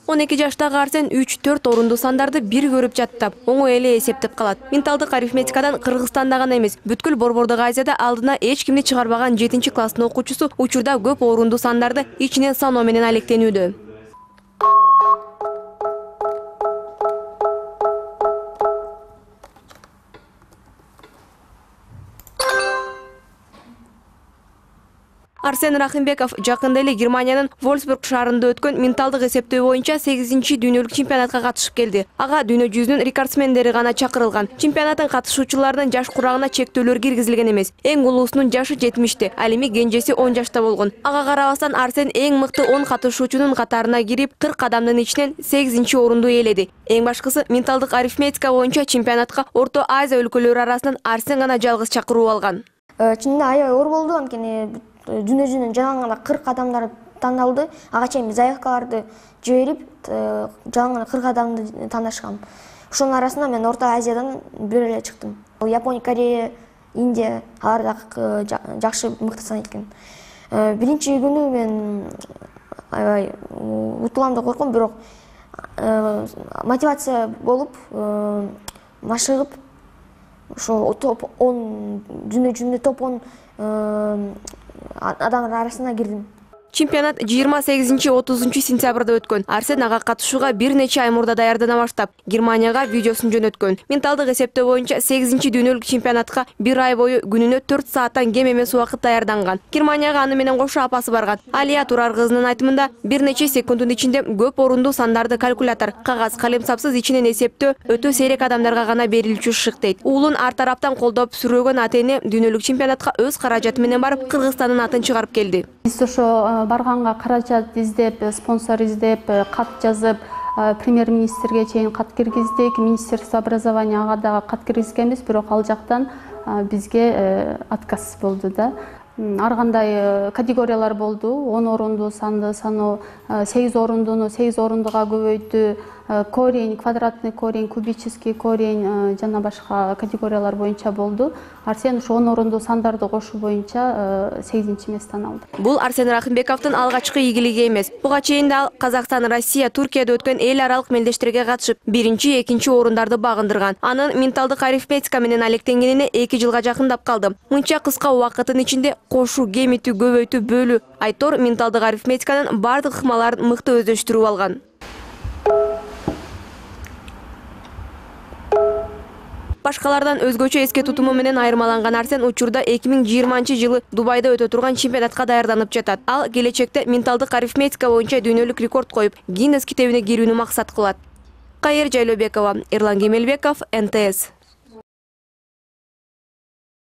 12 жаштагы Арсен 3-4 орунду сандарды бир көрүп жаттап, оңой эле эсептеп калат. Менталдык арифметикадан Кыргызстанда гана эмес, бүткүл Борбордук Азияда алдына эч кимди чыгарбаган 7-класстын окуучусу учурда көп орунду сандарды ичинен саноо менен алектенүүдө. Арсен Рахимбеков жакында эле Германиянын Вольсбург шаарында өткөн менталдык эсептөө боюнча 8-дүйнөлүк чемпионатка катышып келди. Ага дүйнө жүзүнүн рекордсмендери гана чакырылган. Чемпионаттын катышуучуларынын жаш курагына чектөөлөр киргизилген эмес. Эң улуусунун жашы 70-ти, ал эми кенжеси 10 жашта болгон. Ага карабастан Арсен эң мыкты 10 катышуучунун катарына кирип, 40 адамдын ичинен 8-орунду ээледи. Эң башкысы менталдык арифметика боюнча чемпионатка Орто Азия өлкөлөрү арасынан Арсен гана жалгыз чакыруу алган. Чынында аябай оор болду, анткени дүйнө жүзүнөн жалаң гана 40 адамдар тандалды. Ага чейин заявкаларды жиберип, жалаң гана 40 адамды тандашкам. Ошонун арасында мен Орто Азиядан бир эле чыктым. Япония, Корея, Индия алар да жакшы мыкты санайт экен. Биринчи күнү мен аябай утулам деп корком, бирок мотивация болуп, машыгып, ошо топ 10 дүйнө жүзүндө топ 10 адамдар арасына кирдим. Чемпионат 28-30 сентябрда өткөн. Арсен ага катышууга бир нече ай мурда даярдана баштап, Германияга видеосун жөнөткөн. Менталдык эсептөө боюнча 8-дүйнөлүк чемпионатка бир ай бою күнүнө 4 сааттан кем эмес убакыт даярданган. Германияга аны менен кошо апасы барган. Алия Турар кызынын айтымында бир нече секунддун ичинде көп орунду сандарды калькулятор, кагаз, калемсапсыз ичинен эсептөө өтө сейрек адамдарга гана берилчү шык дейт. Уулун ар тараптан колдоп сүрөгөн ата-эне дүйнөлүк чемпионатка өз каражаты менен барып, Кыргызстандын атын чыгарып келди. Биз ошо барганга каражат издеп, спонсор издеп, кат жазып, премьер-министрге чейин кат киргиздик, министерство образования ага да кат киргизгенбиз, бирок ал жактан бизге отказ болду да. Ар кандай категориялар болду. 10 орунду санды саноо, 8 орундуну 8 орундуга көбөйтүү, корень, квадратный корень, кубический корень жана башка категориялар боюнча болду. Арсен ошо 10 орунду сандарды кошуу боюнча 8-местен алды. Бул Арсен Рахимбековдун алгачкы ийгилиги эмес. Буга чейин да Казакстан, Россия, Туркияда өткөн эл аралык мелдештерге катышып, 1-2 орундарды багындырган. Анын менталдык арифметика менен алектенгенине 2 жылга жакындап калды. Мынча кыска убакыттын ичинде кошуу, кемитүү, көбөйтүү, бөлүү, айтор менталдык арифметиканын бардык ыкмаларын мыкты өздөштүрүп алган. Башкалардан өзгөчө эске тутуму менен айырмаланган Арсен учурда 2020-жылы Дубайда өтө турган чемпионатка даярданып жатат. Ал келечекте менталдык арифметика боюнча дүйнөлүк рекорд коюп, Гиннес китебине кирүүнү максат кылат. Кайыр Жайлообекова, Эрлан Кемелбеков, НТС.